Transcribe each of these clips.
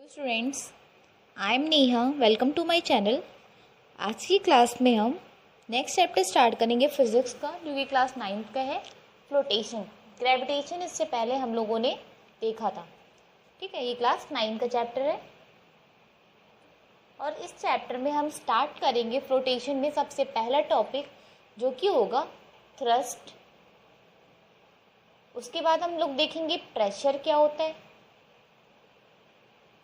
Students, I am Neha. Welcome to my channel. आज की class में हम नेक्स्ट चैप्टर स्टार्ट करेंगे फिजिक्स का, जो कि क्लास 9th का है, फ्लोटेशन। ग्रेविटेशन इससे पहले हम लोगों ने देखा था। ठीक है, ये क्लास 9 का चैप्टर है और इस चैप्टर में हम स्टार्ट करेंगे फ्लोटेशन में सबसे पहला टॉपिक, जो कि होगा थ्रस्ट। उसके बाद हम लोग देखेंगे प्रेशर क्या होता है।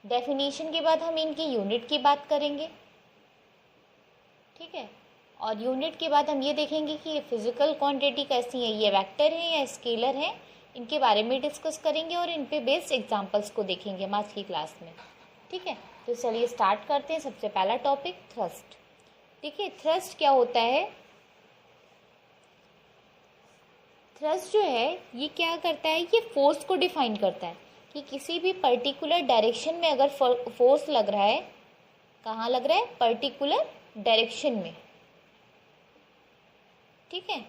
डेफिनेशन के बाद हम इनकी यूनिट की बात करेंगे। ठीक है, और यूनिट के बाद हम ये देखेंगे कि ये फिजिकल क्वांटिटी कैसी है, ये वेक्टर है या स्केलर है, इनके बारे में डिस्कस करेंगे और इन पे बेस्ड एग्जांपल्स को देखेंगे हम आज की क्लास में। ठीक है, तो चलिए स्टार्ट करते हैं। सबसे पहला टॉपिक थ्रस्ट। ठीक है, थ्रस्ट क्या होता है? थ्रस्ट जो है ये क्या करता है, ये फोर्स को डिफाइन करता है कि किसी भी पर्टिकुलर डायरेक्शन में अगर फोर्स लग रहा है, कहाँ लग रहा है? पर्टिकुलर डायरेक्शन में। ठीक है,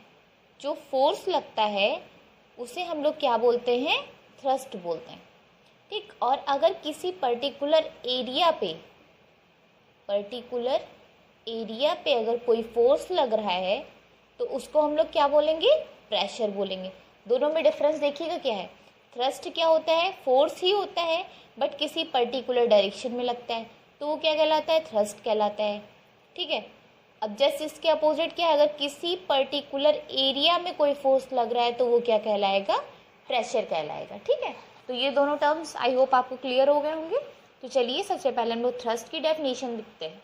जो फोर्स लगता है उसे हम लोग क्या बोलते हैं? थ्रस्ट बोलते हैं। ठीक, और अगर किसी पर्टिकुलर एरिया पे अगर कोई फोर्स लग रहा है तो उसको हम लोग क्या बोलेंगे? प्रेशर बोलेंगे। दोनों में डिफरेंस देखिएगा क्या है। थ्रस्ट क्या होता है? फोर्स ही होता है, बट किसी पर्टिकुलर डायरेक्शन में लगता है, तो वो क्या कहलाता है? थ्रस्ट कहलाता है। ठीक है, अब जस्ट इसके अपोजिट क्या है? अगर किसी पर्टिकुलर एरिया में कोई फोर्स लग रहा है तो वो क्या कहलाएगा? प्रेशर कहलाएगा। ठीक है, तो ये दोनों टर्म्स आई होप आपको क्लियर हो गए होंगे। तो चलिए सबसे पहले हम लोग थ्रस्ट की डेफिनेशन लिखते हैं।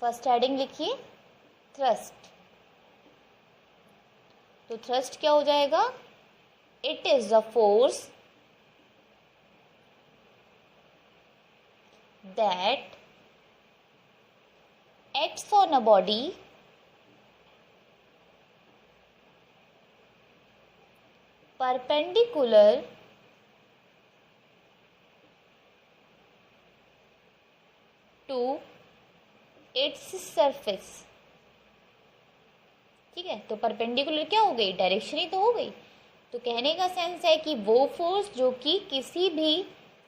फर्स्ट हेडिंग लिखिए थ्रस्ट। तो थ्रस्ट क्या हो जाएगा? It is the force that acts on a body perpendicular to its surface। ठीक है, तो परपेंडिकुलर क्या हो गई? डायरेक्शन ही तो हो गई। तो कहने का सेंस है कि वो फोर्स जो कि किसी भी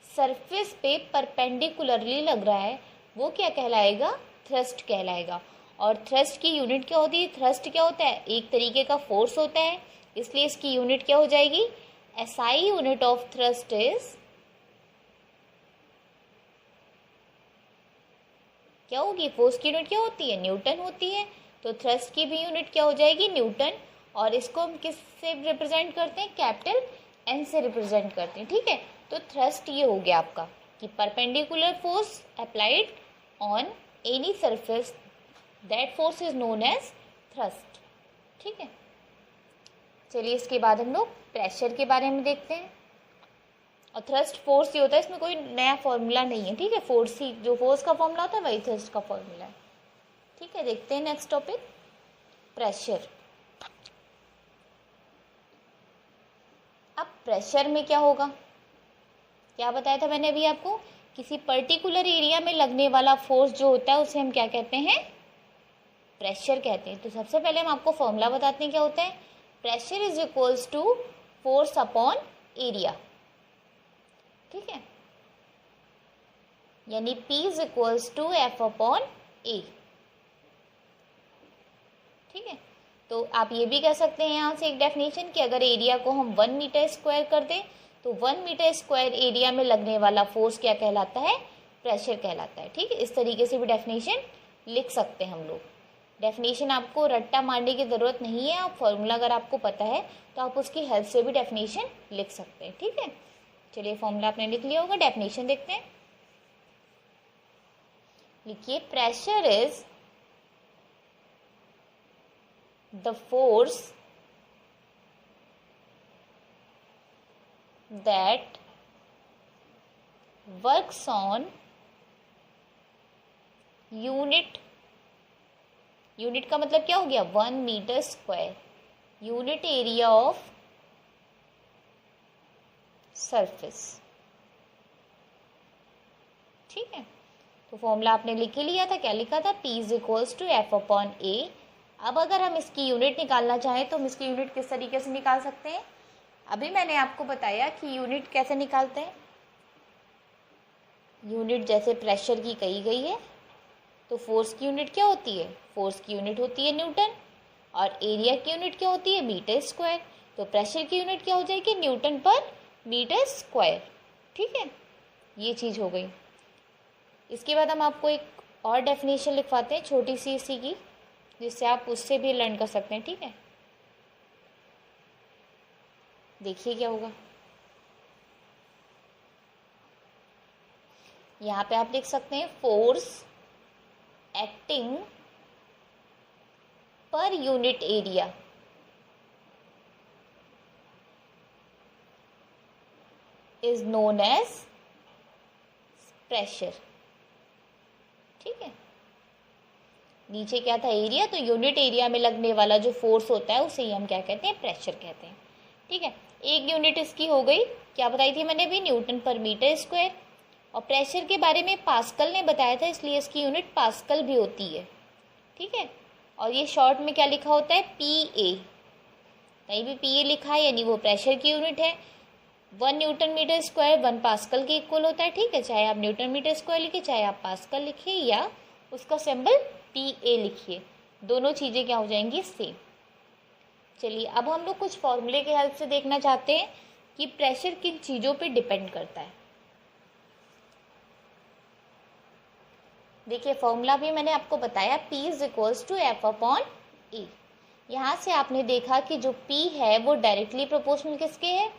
सरफेस पे परपेंडिकुलरली लग रहा है वो क्या कहलाएगा? थ्रस्ट कहलाएगा। और थ्रस्ट की यूनिट क्या होती है? थ्रस्ट क्या होता है? एक तरीके का फोर्स होता है, इसलिए इसकी यूनिट क्या हो जाएगी? SI unit of thrust is क्या होगी? फोर्स की यूनिट क्या होती है? न्यूटन होती है। तो थ्रस्ट की भी यूनिट क्या हो जाएगी? न्यूटन। और इसको हम किससे रिप्रेजेंट करते हैं? कैपिटल N से रिप्रेजेंट करते हैं। ठीक है, तो थ्रस्ट ये हो गया आपका कि perpendicular force applied on any surface, that force is known as thrust. ठीक है, चलिए इसके बाद हम लोग प्रेशर के बारे में देखते हैं। और थ्रस्ट फोर्स ही होता है, इसमें कोई नया फॉर्मूला नहीं है। ठीक है, फोर्स ही, जो फोर्स का फॉर्मूला होता है वही थ्रस्ट का फॉर्मूला है। ठीक है, देखते हैं नेक्स्ट टॉपिक प्रेशर। अब प्रेशर में क्या होगा? क्या बताया था मैंने अभी आपको? किसी पर्टिकुलर एरिया में लगने वाला फोर्स जो होता है उसे हम क्या कहते हैं? प्रेशर कहते हैं। तो सबसे पहले हम आपको फॉर्मूला बताते हैं क्या होता है। Pressure is equals to force upon area. ठीक है, यानी P is equals to F upon A। ठीक है, तो आप ये भी कह सकते हैं यहाँ से एक डेफिनेशन कि अगर एरिया को हम 1 मीटर स्क्वायर कर दें तो 1 मीटर स्क्वायर एरिया में लगने वाला फोर्स क्या कहलाता है? प्रेशर कहलाता है। ठीक है, इस तरीके से भी डेफिनेशन लिख सकते हैं हम लोग। डेफिनेशन आपको रट्टा मारने की ज़रूरत नहीं है, आप फॉर्मूला अगर आपको पता है तो आप उसकी हेल्प से भी डेफिनेशन लिख सकते हैं। ठीक है, चलिए फॉर्मूला आपने लिख लिया होगा, डेफिनेशन देखते हैं। लिखिए pressure is the force that works on unit का मतलब क्या हो गया? 1 metre square unit area of surface. ठीक है, तो फॉर्मूला आपने लिख ही लिया था। क्या लिखा था? P is equals to F upon A। अब अगर हम इसकी यूनिट निकालना चाहें तो हम इसकी यूनिट किस तरीके से निकाल सकते हैं? अभी मैंने आपको बताया कि यूनिट कैसे निकालते हैं। यूनिट जैसे प्रेशर की कही गई है, तो फोर्स की यूनिट क्या होती है? फोर्स की यूनिट होती है न्यूटन, और एरिया की यूनिट क्या होती है? Metre square. तो प्रेशर की यूनिट क्या हो जाएगी? न्यूटन पर मीटर स्क्वायर। ठीक है, ये चीज़ हो गई। इसके बाद हम आपको एक और डेफिनेशन लिखवाते हैं छोटी सी इसी की, जिससे आप उससे भी लर्न कर सकते हैं। ठीक है, देखिए क्या होगा। यहाँ पे आप लिख सकते हैं force acting per unit area is known as pressure. ठीक है, नीचे क्या था? एरिया। तो यूनिट एरिया में लगने वाला जो फोर्स होता है उसे ही हम क्या कहते हैं? प्रेशर कहते हैं। ठीक है, एक यूनिट इसकी हो गई, क्या बताई थी मैंने भी? न्यूटन पर मीटर स्क्वायर। और प्रेशर के बारे में पास्कल ने बताया था, इसलिए इसकी यूनिट पास्कल भी होती है। ठीक है, और ये शॉर्ट में क्या लिखा होता है? P A. कहीं भी पी ए लिखा है यानी वो प्रेशर की यूनिट है। 1 न्यूटन मीटर स्क्वायर 1 पास्कल के इक्वल होता है। ठीक है, चाहे आप न्यूटन मीटर स्क्वायर लिखिए, चाहे आप पास्कल लिखिए, या उसका सिंबल पी ए लिखिए, दोनों चीज़ें क्या हो जाएंगी? सेम। चलिए, अब हम लोग कुछ फॉर्मूले के हेल्प से देखना चाहते हैं कि प्रेशर किन चीज़ों पे डिपेंड करता है। देखिए, फॉर्मूला भी मैंने आपको बताया, P is equals to F upon A. यहाँ से आपने देखा कि जो P है वो डायरेक्टली प्रोपोर्शनल किसके है?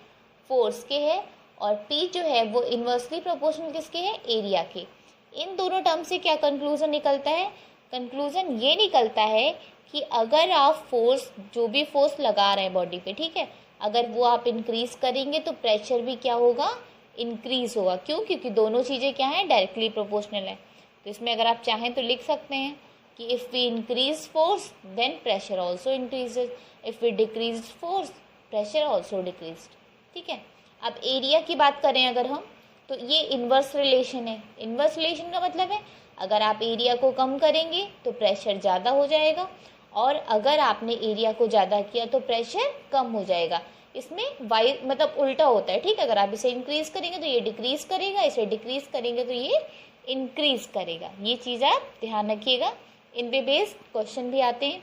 फोर्स के है, और P जो है वो इन्वर्सली प्रोपोर्शनल किसके है? एरिया के। इन दोनों टर्म से क्या कंक्लूजन निकलता है? कंक्लूजन ये निकलता है कि अगर आप फोर्स, जो भी फोर्स लगा रहे हैं बॉडी पे, ठीक है, अगर वो आप इंक्रीज करेंगे तो प्रेशर भी क्या होगा? इंक्रीज होगा। क्यों? क्योंकि दोनों चीज़ें क्या हैं? डायरेक्टली प्रोपोर्शनल है। तो इसमें अगर आप चाहें तो लिख सकते हैं कि if we increase force then pressure also increases, if we decrease force pressure also decrease. ठीक है, अब एरिया की बात करें अगर हम, तो ये इन्वर्स रिलेशन है। इन्वर्स रिलेशन का मतलब है अगर आप एरिया को कम करेंगे तो प्रेशर ज़्यादा हो जाएगा, और अगर आपने एरिया को ज़्यादा किया तो प्रेशर कम हो जाएगा। इसमें वाई मतलब उल्टा होता है। ठीक है, अगर आप इसे इंक्रीज करेंगे तो ये डिक्रीज करेगा, इसे डिक्रीज करेंगे तो ये इंक्रीज करेगा। ये चीज़ आप ध्यान रखिएगा। इन पे बेस्ड क्वेश्चन भी आते हैं।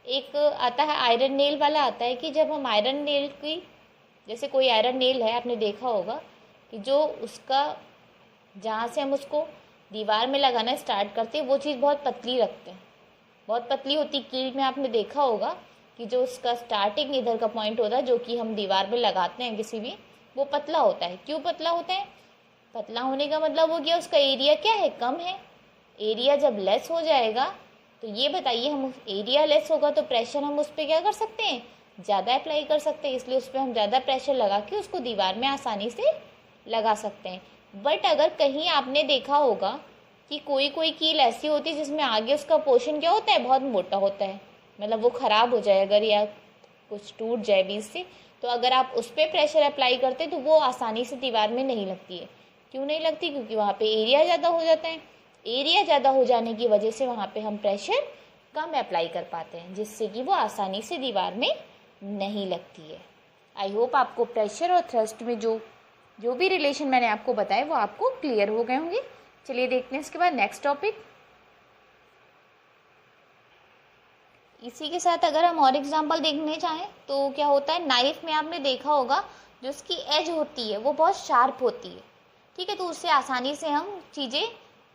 एक आता है आयरन नेल वाला, आता है कि जब हम आयरन नेल की, जैसे कोई आयरन नेल है, आपने देखा होगा कि जो उसका, जहाँ से हम उसको दीवार में लगाना स्टार्ट करते हैं वो चीज़ बहुत पतली रखते हैं, बहुत पतली होती। कील में आपने देखा होगा कि जो उसका स्टार्टिंग इधर का पॉइंट होता है जो कि हम दीवार में लगाते हैं किसी भी, वो पतला होता है। क्यों पतला होता है? पतला होने का मतलब हो गया उसका एरिया क्या है? कम है। एरिया जब लेस हो जाएगा तो ये बताइए, हम एरिया लेस होगा तो प्रेशर हम उस पर क्या कर सकते हैं? ज़्यादा अप्लाई कर सकते हैं, इसलिए उस पर हम ज़्यादा प्रेशर लगा के उसको दीवार में आसानी से लगा सकते हैं। बट अगर कहीं आपने देखा होगा कि कोई कोई कील ऐसी होती है जिसमें आगे उसका पोर्शन क्या होता है? बहुत मोटा होता है, मतलब वो ख़राब हो जाए अगर, या कुछ टूट जाए बीच से, तो अगर आप उस पर प्रेशर अप्लाई करते तो वो आसानी से दीवार में नहीं लगती है। क्यों नहीं लगती? क्योंकि वहाँ पे एरिया ज़्यादा हो जाता है। एरिया ज़्यादा हो जाने की वजह से वहाँ पे हम प्रेशर कम अप्लाई कर पाते हैं, जिससे कि वो आसानी से दीवार में नहीं लगती है। आई होप आपको प्रेशर और थ्रस्ट में जो भी रिलेशन मैंने आपको बताए वो आपको क्लियर हो गए होंगे। चलिए देखते हैं इसके बाद नेक्स्ट टॉपिक। इसी के साथ अगर हम और एग्जाम्पल देखने चाहें तो क्या होता है, नाइफ में आपने देखा होगा जो उसकी एज होती है वो बहुत शार्प होती है। ठीक है, तो उससे आसानी से हम चीज़ें,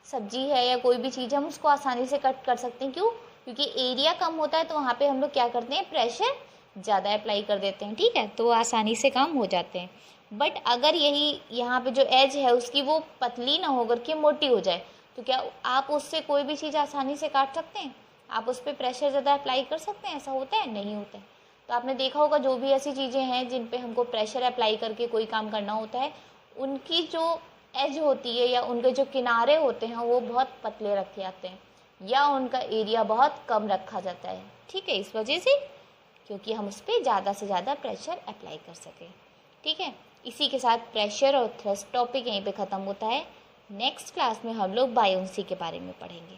सब्जी है या कोई भी चीज़, हम उसको आसानी से कट कर सकते हैं। क्यों? क्योंकि एरिया कम होता है, तो वहाँ पे हम लोग क्या करते हैं? प्रेशर ज़्यादा अप्लाई कर देते हैं। ठीक है, तो आसानी से काम हो जाते हैं। बट अगर यही यहाँ पे जो एज है उसकी वो पतली ना होकर के मोटी हो जाए, तो क्या आप उससे कोई भी चीज़ आसानी से काट सकते हैं? आप उस पर प्रेशर ज़्यादा अप्लाई कर सकते हैं? ऐसा होता है? नहीं होता है। तो आपने देखा होगा जो भी ऐसी चीज़ें हैं जिन पे हमको प्रेशर अप्लाई करके कोई काम करना होता है, उनकी जो एज होती है या उनके जो किनारे होते हैं वो बहुत पतले रखे जाते हैं, या उनका एरिया बहुत कम रखा जाता है। ठीक है, इस वजह से, क्योंकि हम उस पर ज़्यादा से ज़्यादा प्रेशर अप्लाई कर सकें। ठीक है, इसी के साथ प्रेशर और थ्रस्ट टॉपिक यहीं पे ख़त्म होता है। नेक्स्ट क्लास में हम लोग बायोंसी के बारे में पढ़ेंगे।